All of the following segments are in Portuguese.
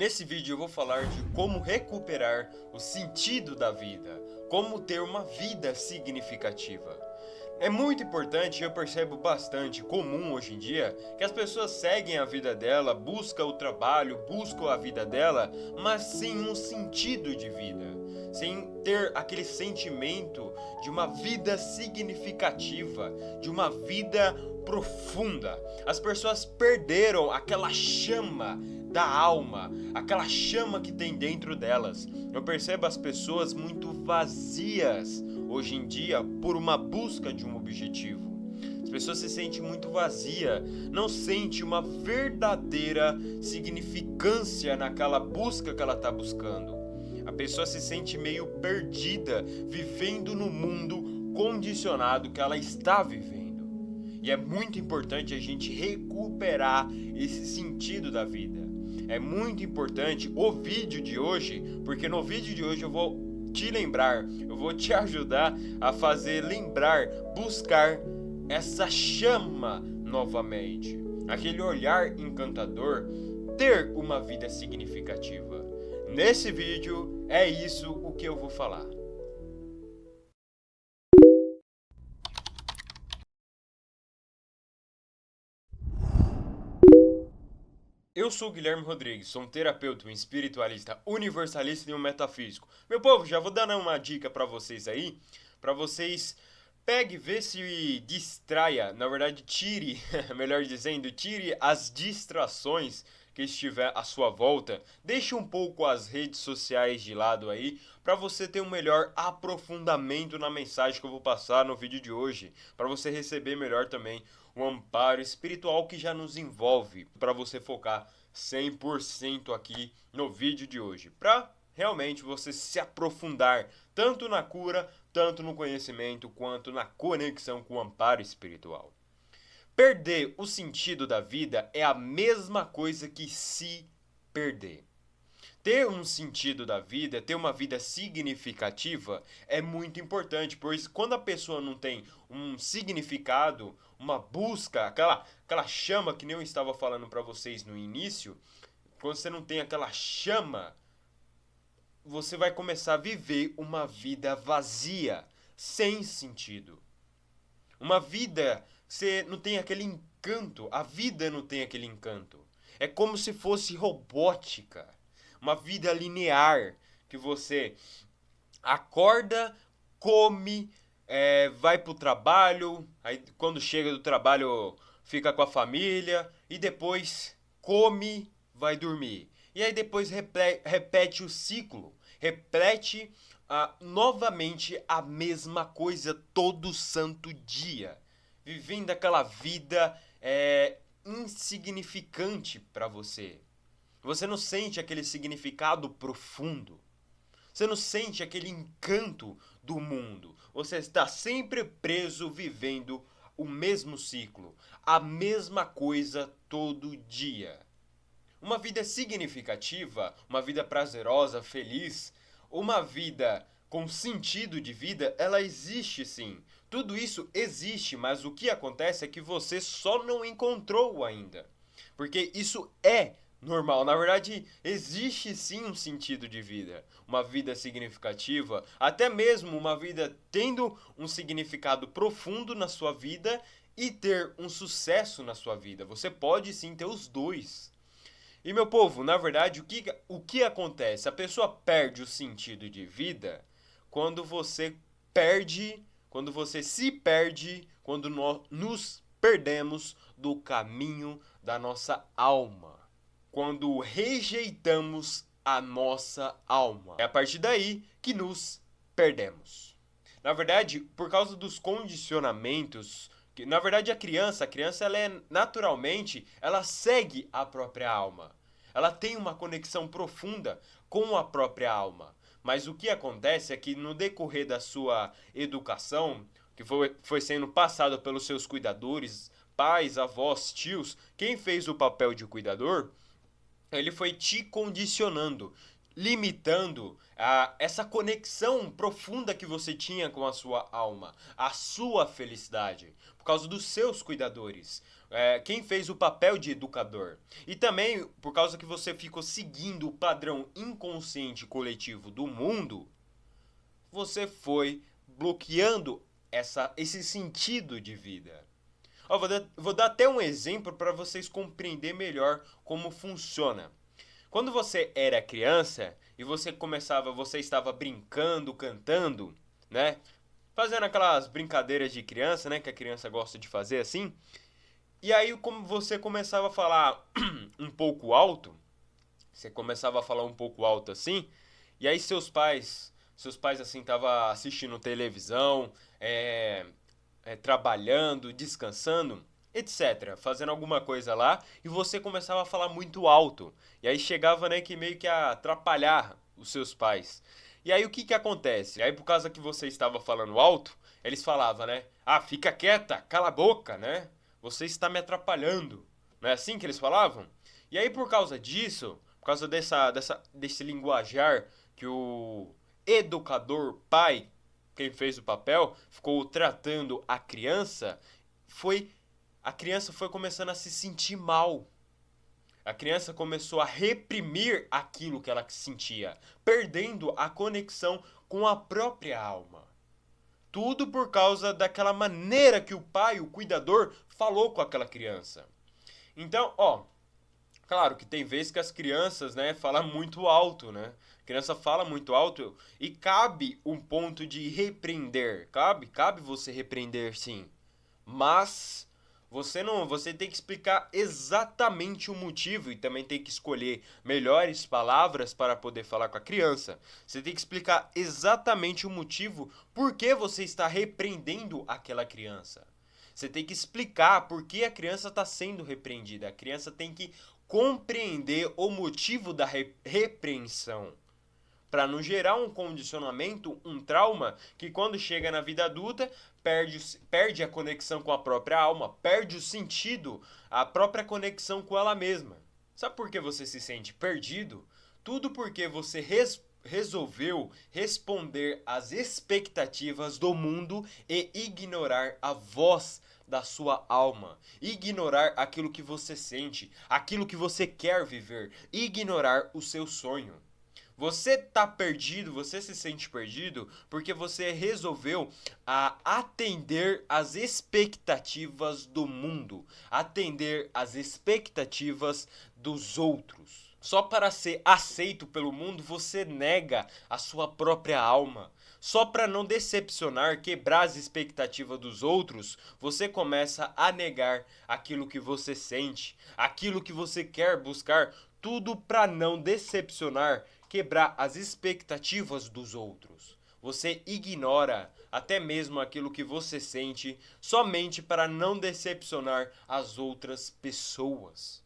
Nesse vídeo eu vou falar de como recuperar o sentido da vida, como ter uma vida significativa. É muito importante, eu percebo bastante comum hoje em dia, que as pessoas seguem a vida dela, buscam o trabalho, buscam a vida dela, mas sem um sentido de vida, sem ter aquele sentimento de uma vida significativa, de uma vida profunda. As pessoas perderam aquela chama da alma, aquela chama que tem dentro delas. Eu percebo as pessoas muito vazias hoje em dia por uma busca de um objetivo. As pessoas se sentem muito vazia, não sente uma verdadeira significância naquela busca que ela está buscando. A pessoa se sente meio perdida, vivendo no mundo condicionado que ela está vivendo. E é muito importante a gente recuperar esse sentido da vida. É muito importante o vídeo de hoje, porque no vídeo de hoje eu vou te lembrar, eu vou te ajudar a fazer lembrar, buscar essa chama novamente, aquele olhar encantador, ter uma vida significativa. Nesse vídeo é isso o que eu vou falar. Eu sou o Guilherme Rodrigues, sou um terapeuta, um espiritualista, universalista e um metafísico. Meu povo, já vou dando uma dica pra vocês aí, pra vocês pegue, vê se distraia, na verdade tire, melhor dizendo, tire as distrações que estiver à sua volta, deixe um pouco as redes sociais de lado aí, para você ter um melhor aprofundamento na mensagem que eu vou passar no vídeo de hoje, para você receber melhor também o amparo espiritual que já nos envolve, para você focar 100% aqui no vídeo de hoje, para realmente você se aprofundar tanto na cura, tanto no conhecimento, quanto na conexão com o amparo espiritual. Perder o sentido da vida é a mesma coisa que se perder. Ter um sentido da vida, ter uma vida significativa é muito importante, pois quando a pessoa não tem um significado, uma busca, aquela chama que nem eu estava falando para vocês no início, quando você não tem aquela chama, você vai começar a viver uma vida vazia, sem sentido. Uma vida, você não tem aquele encanto, a vida não tem aquele encanto. É como se fosse robótica, uma vida linear, que você acorda, come, vai pro trabalho, aí quando chega do trabalho fica com a família e depois come, vai dormir. E aí depois repete o ciclo, repete novamente a mesma coisa todo santo dia, vivendo aquela vida insignificante para você. Você não sente aquele significado profundo. Você não sente aquele encanto do mundo. Você está sempre preso vivendo o mesmo ciclo, a mesma coisa todo dia. Uma vida significativa, uma vida prazerosa, feliz, uma vida com sentido de vida, ela existe sim. Tudo isso existe, mas o que acontece é que você só não encontrou ainda. Porque isso é normal. Na verdade, existe sim um sentido de vida, uma vida significativa, até mesmo uma vida tendo um significado profundo na sua vida e ter um sucesso na sua vida. Você pode sim ter os dois. E meu povo, na verdade, o que acontece? A pessoa perde o sentido de vida quando você perde, quando você se perde, quando nós nos perdemos do caminho da nossa alma. Quando rejeitamos a nossa alma. É a partir daí que nos perdemos. Na verdade, por causa dos condicionamentos, que na verdade a criança ela é naturalmente, ela segue a própria alma. Ela tem uma conexão profunda com a própria alma. Mas o que acontece é que no decorrer da sua educação, que foi sendo passada pelos seus cuidadores, pais, avós, tios, quem fez o papel de cuidador, ele foi te condicionando, limitando essa conexão profunda que você tinha com a sua alma, a sua felicidade, por causa dos seus cuidadores. Quem fez o papel de educador. E também, por causa que você ficou seguindo o padrão inconsciente coletivo do mundo, você foi bloqueando esse sentido de vida. Ó, vou dar até um exemplo para vocês compreenderem melhor como funciona. Quando você era criança e você estava brincando, cantando, né? Fazendo aquelas brincadeiras de criança, né? Que a criança gosta de fazer assim. E aí, como você começava a falar um pouco alto, você começava a falar um pouco alto assim, e aí seus pais assim estavam assistindo televisão, trabalhando, descansando, etc, fazendo alguma coisa lá, e você começava a falar muito alto. E aí chegava, né, que meio que a atrapalhar os seus pais. E aí o que que acontece? Aí por causa que você estava falando alto, eles falavam, né? Ah, fica quieta, cala a boca, né? Você está me atrapalhando. Não é assim que eles falavam? E aí por causa disso, por causa desse linguajar que o educador pai, quem fez o papel, ficou tratando foi a criança foi começando a se sentir mal. A criança começou a reprimir aquilo que ela sentia, perdendo a conexão com a própria alma. Tudo por causa daquela maneira que o pai, o cuidador, falou com aquela criança. Então, ó, claro que tem vezes que as crianças, né, falam muito alto, né? A criança fala muito alto e cabe um ponto de repreender. Cabe você repreender, sim. Mas você tem que explicar exatamente o motivo e também tem que escolher melhores palavras para poder falar com a criança. Você tem que explicar exatamente o motivo por que você está repreendendo aquela criança. Você tem que explicar por que a criança está sendo repreendida. A criança tem que compreender o motivo da repreensão, para não gerar um condicionamento, um trauma, que quando chega na vida adulta, perde a conexão com a própria alma, perde o sentido, a própria conexão com ela mesma. Sabe por que você se sente perdido? Tudo porque você resolveu responder às expectativas do mundo e ignorar a voz da sua alma, ignorar aquilo que você sente, aquilo que você quer viver, ignorar o seu sonho. Você tá perdido, você se sente perdido porque você resolveu atender às expectativas do mundo, atender às expectativas dos outros. Só para ser aceito pelo mundo, você nega a sua própria alma. Só para não decepcionar, quebrar as expectativas dos outros, você começa a negar aquilo que você sente, aquilo que você quer buscar, tudo para não decepcionar, quebrar as expectativas dos outros. Você ignora até mesmo aquilo que você sente somente para não decepcionar as outras pessoas.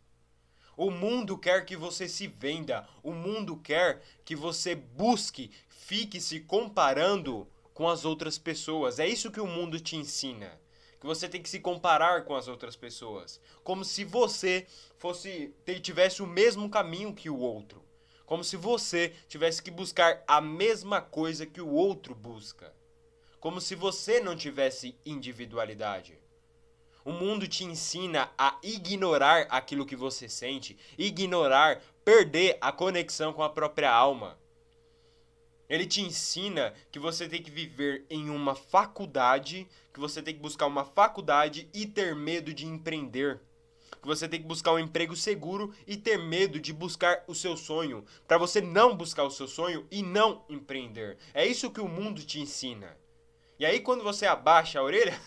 O mundo quer que você se venda, o mundo quer que você busque, fique se comparando com as outras pessoas. É isso que o mundo te ensina. Que você tem que se comparar com as outras pessoas, como se você tivesse o mesmo caminho que o outro. Como se você tivesse que buscar a mesma coisa que o outro busca. Como se você não tivesse individualidade. O mundo te ensina a ignorar aquilo que você sente, ignorar, perder a conexão com a própria alma. Ele te ensina que você tem que viver em uma faculdade, que você tem que buscar uma faculdade e ter medo de empreender. Que você tem que buscar um emprego seguro e ter medo de buscar o seu sonho, para você não buscar o seu sonho e não empreender. É isso que o mundo te ensina. E aí quando você abaixa a orelha,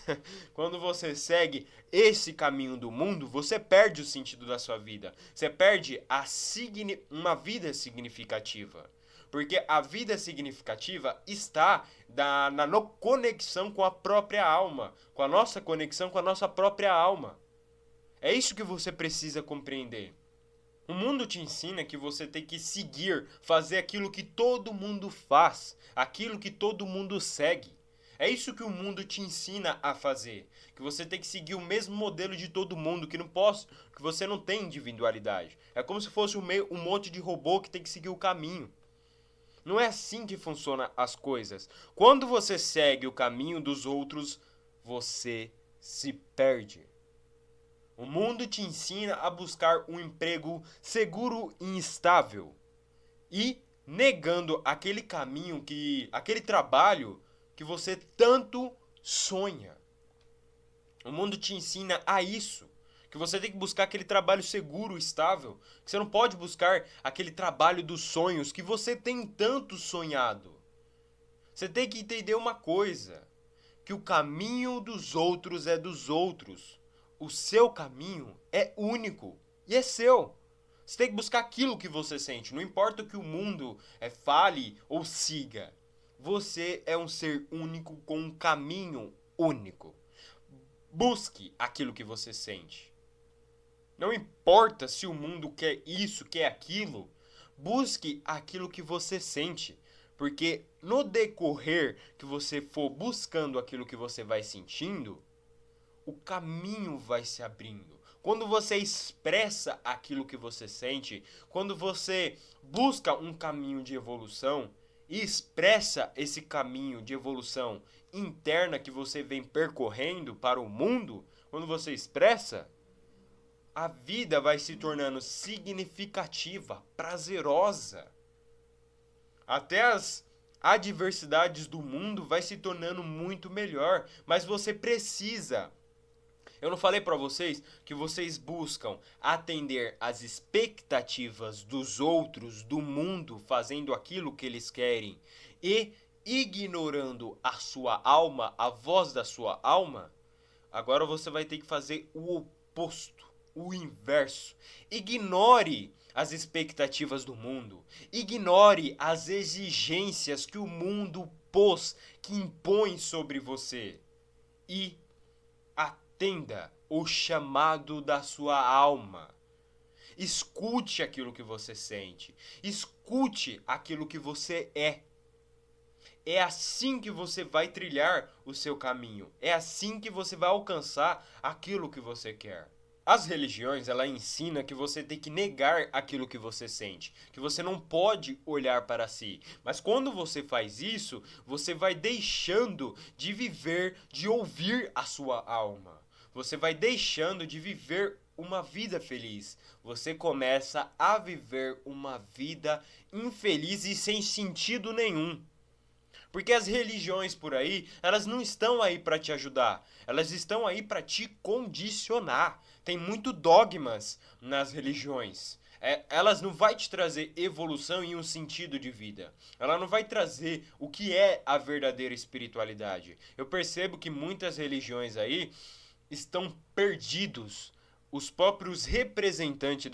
quando você segue esse caminho do mundo, você perde o sentido da sua vida. Você perde uma vida significativa. Porque a vida significativa está na conexão com a própria alma, com a nossa conexão com a nossa própria alma. É isso que você precisa compreender. O mundo te ensina que você tem que seguir, fazer aquilo que todo mundo faz, aquilo que todo mundo segue. É isso que o mundo te ensina a fazer, que você tem que seguir o mesmo modelo de todo mundo, que você não tem individualidade. É como se fosse um monte de robô que tem que seguir o caminho. Não é assim que funcionam as coisas. Quando você segue o caminho dos outros, você se perde. O mundo te ensina a buscar um emprego seguro e estável e negando aquele trabalho que você tanto sonha. O mundo te ensina a isso, que você tem que buscar aquele trabalho seguro, estável, que você não pode buscar aquele trabalho dos sonhos que você tem tanto sonhado. Você tem que entender uma coisa, que o caminho dos outros é dos outros. O seu caminho é único e é seu. Você tem que buscar aquilo que você sente, não importa o que o mundo fale ou siga. Você é um ser único com um caminho único. Busque aquilo que você sente. Não importa se o mundo quer isso, quer aquilo. Busque aquilo que você sente. Porque no decorrer que você for buscando aquilo que você vai sentindo, o caminho vai se abrindo. Quando você expressa aquilo que você sente, quando você busca um caminho de evolução e expressa esse caminho de evolução interna que você vem percorrendo para o mundo, quando você expressa, a vida vai se tornando significativa, prazerosa. Até as adversidades do mundo vai se tornando muito melhor, mas você precisa. Eu não falei para vocês que vocês buscam atender às expectativas dos outros, do mundo, fazendo aquilo que eles querem e ignorando a sua alma, a voz da sua alma? Agora você vai ter que fazer o oposto, o inverso. Ignore as expectativas do mundo. Ignore as exigências que o mundo pôs, que impõe sobre você. E atenda o chamado da sua alma. Escute aquilo que você sente. Escute aquilo que você é. É assim que você vai trilhar o seu caminho. É assim que você vai alcançar aquilo que você quer. As religiões, ela ensina que você tem que negar aquilo que você sente, que você não pode olhar para si. Mas quando você faz isso, você vai deixando de viver, de ouvir a sua alma. Você vai deixando de viver uma vida feliz. Você começa a viver uma vida infeliz e sem sentido nenhum. Porque as religiões por aí, elas não estão aí para te ajudar. Elas estão aí para te condicionar. Tem muito dogmas nas religiões. Elas não vai te trazer evolução e um sentido de vida. Ela não vai trazer o que é a verdadeira espiritualidade. Eu percebo que muitas religiões aí estão perdidos. Os próprios representantes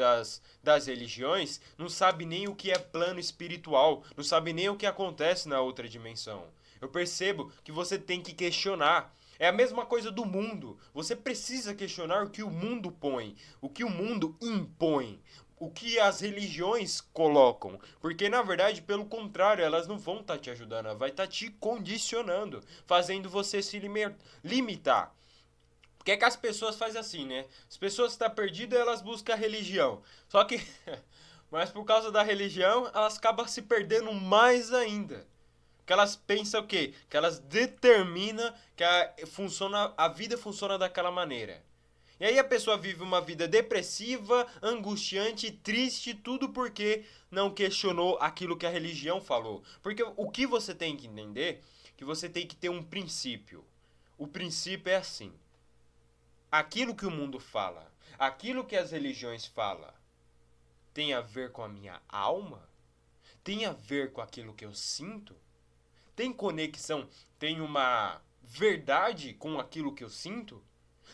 das religiões não sabem nem o que é plano espiritual, não sabem nem o que acontece na outra dimensão. Eu percebo que você tem que questionar. É a mesma coisa do mundo. Você precisa questionar o que o mundo põe, o que o mundo impõe, o que as religiões colocam. Porque, na verdade, pelo contrário, elas não vão estar te ajudando, elas vão estar te condicionando, fazendo você se limitar. Porque é que as pessoas fazem assim, né? As pessoas que estão perdidas, elas buscam a religião. Só que, mas por causa da religião, elas acabam se perdendo mais ainda. Porque elas pensam o quê? Que elas determinam que a vida funciona daquela maneira. E aí a pessoa vive uma vida depressiva, angustiante, triste, tudo porque não questionou aquilo que a religião falou. Porque o que você tem que entender, que você tem que ter um princípio. O princípio é assim. Aquilo que o mundo fala, aquilo que as religiões falam, tem a ver com a minha alma? Tem a ver com aquilo que eu sinto? Tem conexão, tem uma verdade com aquilo que eu sinto?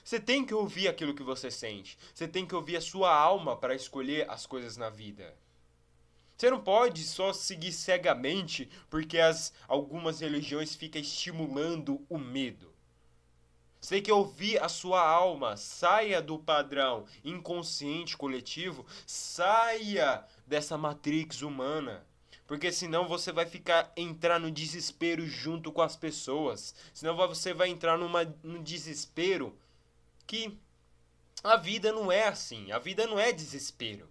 Você tem que ouvir aquilo que você sente. Você tem que ouvir a sua alma para escolher as coisas na vida. Você não pode só seguir cegamente porque algumas religiões ficam estimulando o medo. Você tem que ouvir a sua alma, saia do padrão inconsciente coletivo, saia dessa matrix humana. Porque senão você vai entrar no desespero junto com as pessoas. Senão você vai entrar num desespero que a vida não é assim. A vida não é desespero.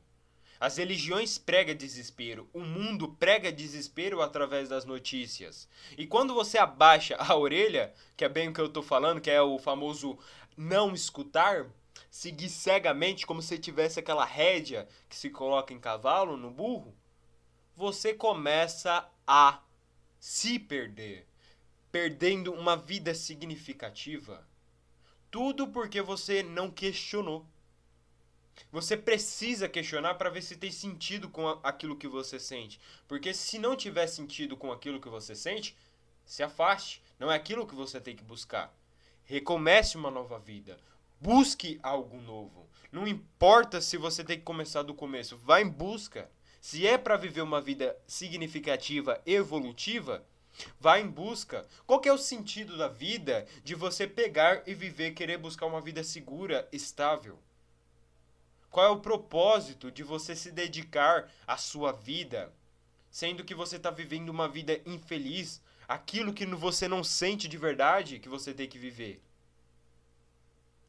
As religiões pregam desespero, o mundo prega desespero através das notícias. E quando você abaixa a orelha, que é bem o que eu estou falando, que é o famoso não escutar, seguir cegamente, como se tivesse aquela rédea que se coloca em cavalo, no burro, você começa a se perder, perdendo uma vida significativa. Tudo porque você não questionou. Você precisa questionar para ver se tem sentido com aquilo que você sente. Porque se não tiver sentido com aquilo que você sente, se afaste. Não é aquilo que você tem que buscar. Recomece uma nova vida. Busque algo novo. Não importa se você tem que começar do começo. Vá em busca. Se é para viver uma vida significativa, evolutiva, vá em busca. Qual que é o sentido da vida de você pegar e viver, querer buscar uma vida segura, estável? Qual é o propósito de você se dedicar à sua vida, sendo que você está vivendo uma vida infeliz, aquilo que você não sente de verdade que você tem que viver?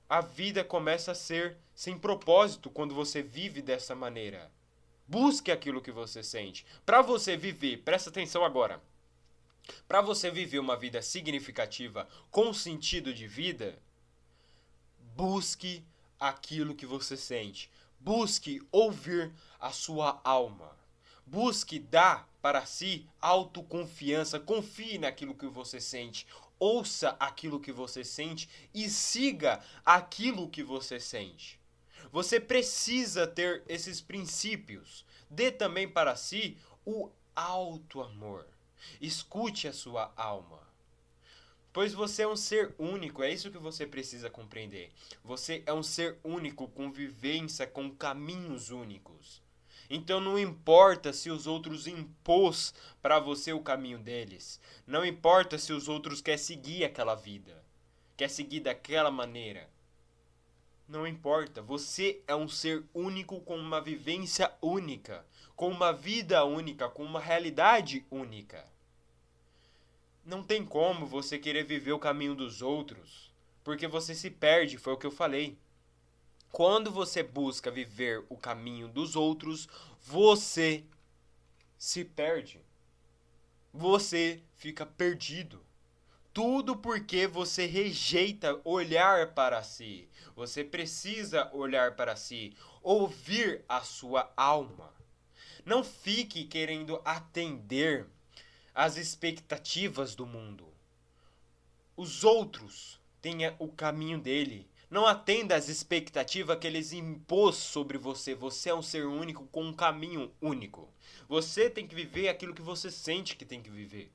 A vida começa a ser sem propósito quando você vive dessa maneira. Busque aquilo que você sente. Para você viver, presta atenção agora. Para você viver uma vida significativa com sentido de vida, busque aquilo que você sente. Busque ouvir a sua alma. Busque dar para si autoconfiança. Confie naquilo que você sente. Ouça aquilo que você sente e siga aquilo que você sente. Você precisa ter esses princípios. Dê também para si o alto amor. Escute a sua alma. Pois você é um ser único, é isso que você precisa compreender. Você é um ser único, com vivência, com caminhos únicos. Então não importa se os outros impôs para você o caminho deles. Não importa se os outros querem seguir aquela vida. Quer seguir daquela maneira. Não importa, você é um ser único com uma vivência única, com uma vida única, com uma realidade única. Não tem como você querer viver o caminho dos outros, porque você se perde, foi o que eu falei. Quando você busca viver o caminho dos outros, você se perde. Você fica perdido. Tudo porque você rejeita olhar para si. Você precisa olhar para si, ouvir a sua alma. Não fique querendo atender às expectativas do mundo. Os outros têm o caminho dele. Não atenda às expectativas que eles impôs sobre você. Você é um ser único com um caminho único. Você tem que viver aquilo que você sente que tem que viver.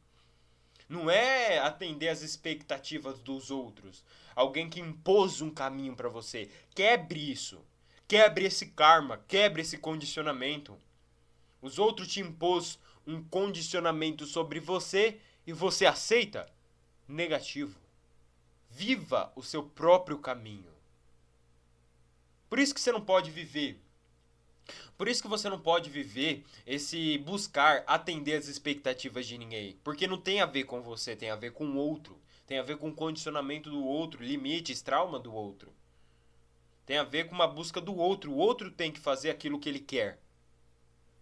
Não é atender às expectativas dos outros. Alguém que impôs um caminho para você. Quebre isso. Quebre esse karma. Quebre esse condicionamento. Os outros te impôs um condicionamento sobre você e você aceita? Negativo. Viva o seu próprio caminho. Por isso que você não pode viver. Por isso que você não pode viver esse buscar atender as expectativas de ninguém. Porque não tem a ver com você, tem a ver com o outro. Tem a ver com o condicionamento do outro, limites, trauma do outro. Tem a ver com uma busca do outro. O outro tem que fazer aquilo que ele quer.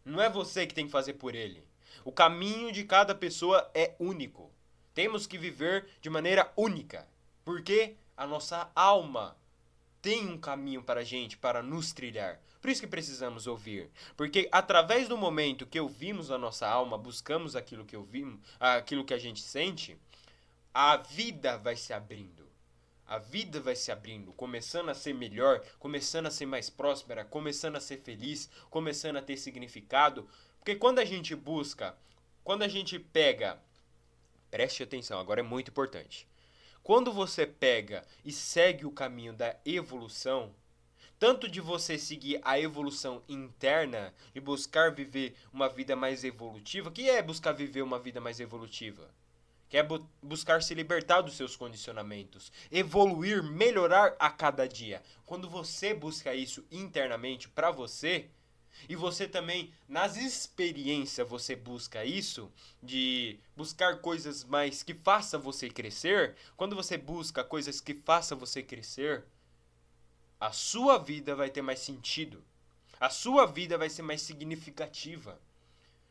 Não é você que tem que fazer por ele. O caminho de cada pessoa é único. Temos que viver de maneira única. Porque a nossa alma tem um caminho para a gente, para nos trilhar. Por isso que precisamos ouvir. Porque através do momento que ouvimos a nossa alma, buscamos aquilo que ouvimos, aquilo que a gente sente, a vida vai se abrindo. A vida vai se abrindo, começando a ser melhor, começando a ser mais próspera, começando a ser feliz, começando a ter significado. Porque quando a gente busca, quando a gente pega, preste atenção, agora é muito importante. Quando você pega e segue o caminho da evolução, tanto de você seguir a evolução interna e buscar viver uma vida mais evolutiva, o que é buscar viver uma vida mais evolutiva? Que é buscar se libertar dos seus condicionamentos, evoluir, melhorar a cada dia. Quando você busca isso internamente para você, e você também, nas experiências, você busca isso, de buscar coisas mais que façam você crescer. Quando você busca coisas que façam você crescer, a sua vida vai ter mais sentido. A sua vida vai ser mais significativa.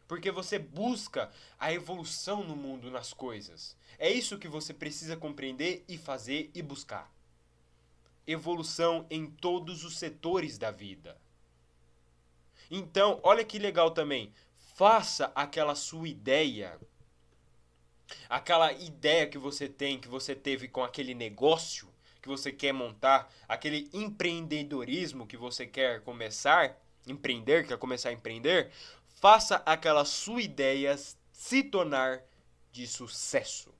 Porque você busca a evolução no mundo, nas coisas. É isso que você precisa compreender e fazer e buscar. evolução em todos os setores da vida. Então, olha que legal também. Faça aquela sua ideia, aquela ideia que você tem, que você teve com aquele negócio que você quer montar, aquele empreendedorismo que você quer começar, empreender, quer começar a empreender, faça aquela sua ideia se tornar de sucesso.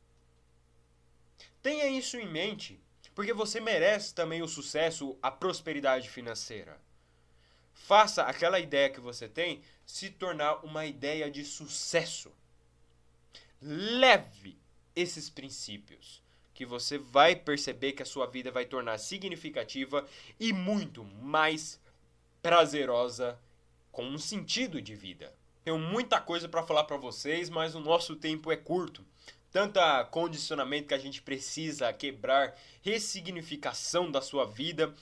Tenha isso em mente, porque você merece também o sucesso, a prosperidade financeira. Faça aquela ideia que você tem se tornar uma ideia de sucesso. Leve esses princípios, que você vai perceber que a sua vida vai tornar significativa e muito mais prazerosa, com um sentido de vida. Tenho muita coisa para falar para vocês, mas o nosso tempo é curto. Tanta condicionamento que a gente precisa quebrar, ressignificação da sua vida,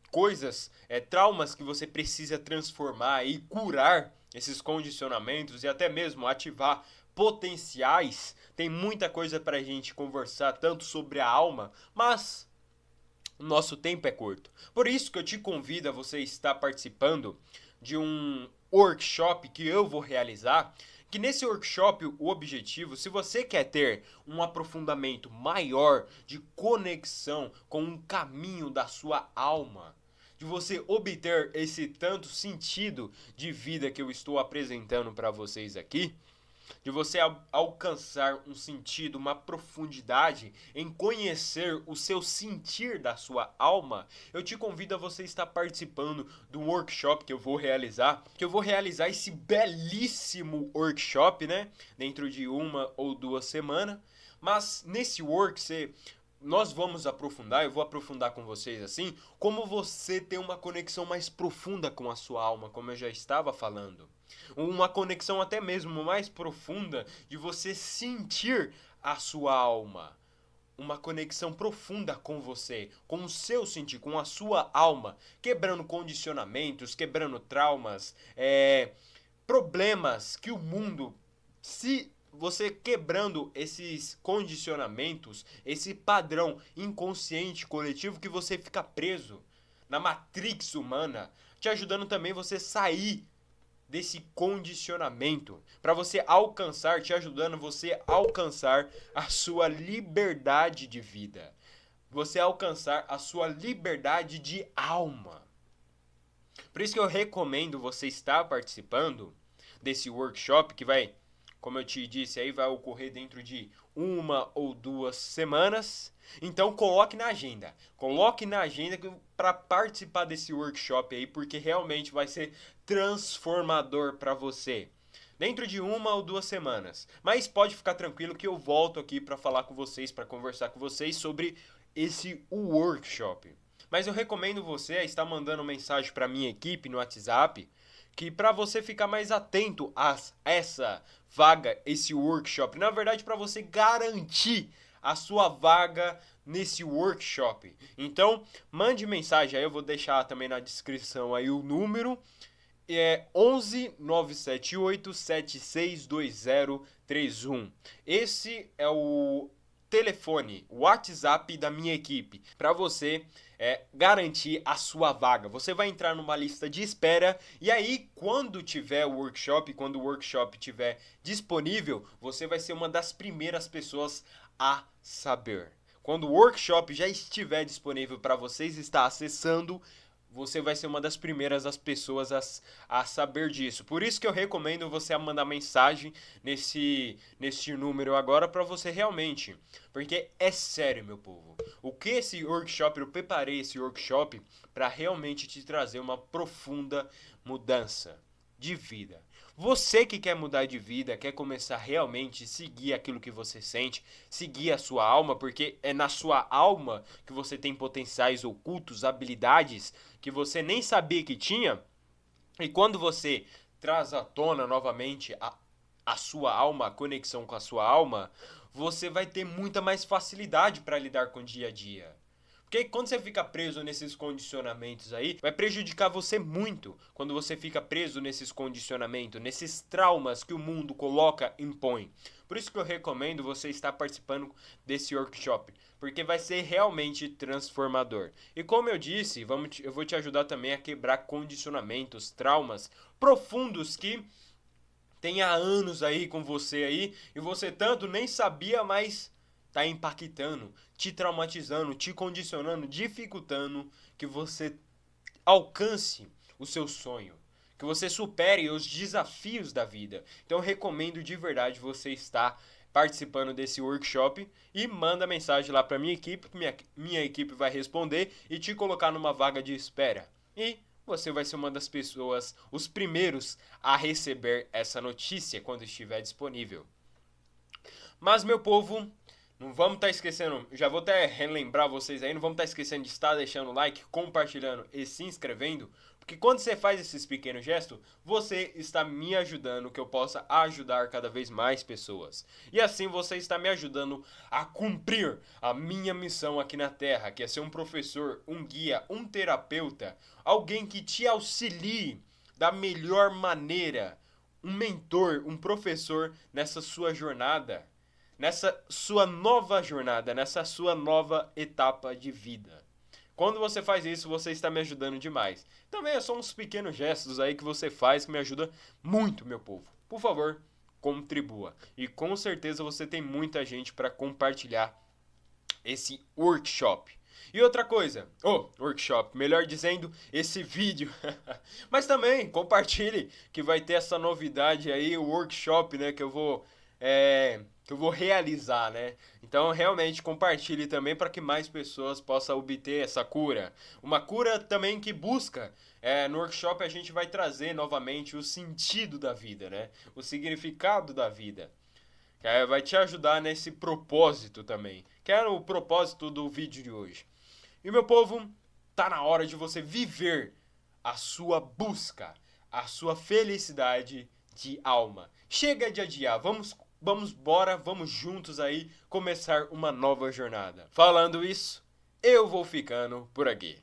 coisas, traumas que você precisa transformar e curar esses condicionamentos e até mesmo ativar potenciais. Tem muita coisa para a gente conversar, tanto sobre a alma, mas o nosso tempo é curto. Por isso que eu te convido a você estar participando de um workshop que eu vou realizar, que nesse workshop o objetivo, se você quer ter um aprofundamento maior de conexão com um caminho da sua alma, de você obter esse tanto sentido de vida que eu estou apresentando para vocês aqui, de você alcançar um sentido, uma profundidade em conhecer o seu sentir da sua alma, eu te convido a você estar participando do workshop que eu vou realizar, esse belíssimo workshop, né, dentro de 1 ou 2 semanas, mas nesse nós vamos aprofundar, eu vou aprofundar com vocês assim, como você ter uma conexão mais profunda com a sua alma, como eu já estava falando. Uma conexão até mesmo mais profunda de você sentir a sua alma. Uma conexão profunda com você, com o seu sentir, com a sua alma, quebrando condicionamentos, quebrando traumas, problemas que o mundo, se você quebrando esses condicionamentos, esse padrão inconsciente coletivo que você fica preso na matrix humana, te ajudando também você sair desse condicionamento, para você alcançar, te ajudando você a alcançar a sua liberdade de vida, você alcançar a sua liberdade de alma. Por isso que eu recomendo você estar participando desse workshop que vai, como eu te disse, aí vai ocorrer dentro de 1 ou 2 semanas. Então coloque na agenda para participar desse workshop aí, porque realmente vai ser transformador para você. Dentro de 1 ou 2 semanas. Mas pode ficar tranquilo que eu volto aqui para falar com vocês, para conversar com vocês sobre esse workshop. Mas eu recomendo você a estar mandando mensagem para minha equipe no WhatsApp, que para você ficar mais atento a essa vaga, esse workshop, na verdade para você garantir a sua vaga nesse workshop. Então, mande mensagem aí, eu vou deixar também na descrição aí o número, 11 978 762031. Esse é o telefone, o WhatsApp da minha equipe, para você garantir a sua vaga. Você vai entrar numa lista de espera e aí quando o workshop estiver disponível, você vai ser uma das primeiras pessoas a saber. Quando o workshop já estiver disponível para vocês estar acessando, você vai ser uma das primeiras as pessoas a saber disso. Por isso que eu recomendo você a mandar mensagem nesse número agora para você realmente. Porque é sério, meu povo. Eu preparei esse workshop para realmente te trazer uma profunda mudança de vida. Você que quer mudar de vida, quer começar realmente a seguir aquilo que você sente, seguir a sua alma, porque é na sua alma que você tem potenciais ocultos, habilidades que você nem sabia que tinha, e quando você traz à tona novamente a sua alma, a conexão com a sua alma, você vai ter muita mais facilidade para lidar com o dia a dia. Porque quando você fica preso nesses condicionamentos aí, vai prejudicar você muito quando você fica preso nesses condicionamentos, nesses traumas que o mundo coloca e impõe. Por isso que eu recomendo você estar participando desse workshop, porque vai ser realmente transformador. E como eu disse, eu vou te ajudar também a quebrar condicionamentos, traumas profundos que tem há anos aí com você aí, e você tanto nem sabia, mas tá impactando, te traumatizando, te condicionando, dificultando que você alcance o seu sonho, que você supere os desafios da vida. Então eu recomendo de verdade você estar participando desse workshop e manda mensagem lá para minha equipe, que minha equipe vai responder e te colocar numa vaga de espera. E você vai ser uma das pessoas, os primeiros a receber essa notícia quando estiver disponível. Mas, meu povo, não vamos estar esquecendo, já vou até relembrar vocês aí, não vamos estar esquecendo de estar deixando o like, compartilhando e se inscrevendo, porque quando você faz esses pequenos gestos, você está me ajudando que eu possa ajudar cada vez mais pessoas. E assim você está me ajudando a cumprir a minha missão aqui na Terra, que é ser um professor, um guia, um terapeuta, alguém que te auxilie da melhor maneira, um mentor, um professor nessa sua jornada, nessa sua nova jornada, nessa sua nova etapa de vida. Quando você faz isso, você está me ajudando demais. Também são uns pequenos gestos aí que você faz que me ajuda muito, meu povo. Por favor, contribua. E com certeza você tem muita gente para compartilhar esse workshop. E outra coisa, workshop, melhor dizendo, esse vídeo. Mas também compartilhe que vai ter essa novidade aí, o workshop, né, que eu vou realizar, né? Então, realmente compartilhe também para que mais pessoas possam obter essa cura. Uma cura também que busca. No workshop a gente vai trazer novamente o sentido da vida, né? O significado da vida. Vai te ajudar nesse propósito também. Que era o propósito do vídeo de hoje. E meu povo, tá na hora de você viver a sua busca, a sua felicidade de alma. Chega de adiar, vamos juntos aí começar uma nova jornada. Falando isso, eu vou ficando por aqui.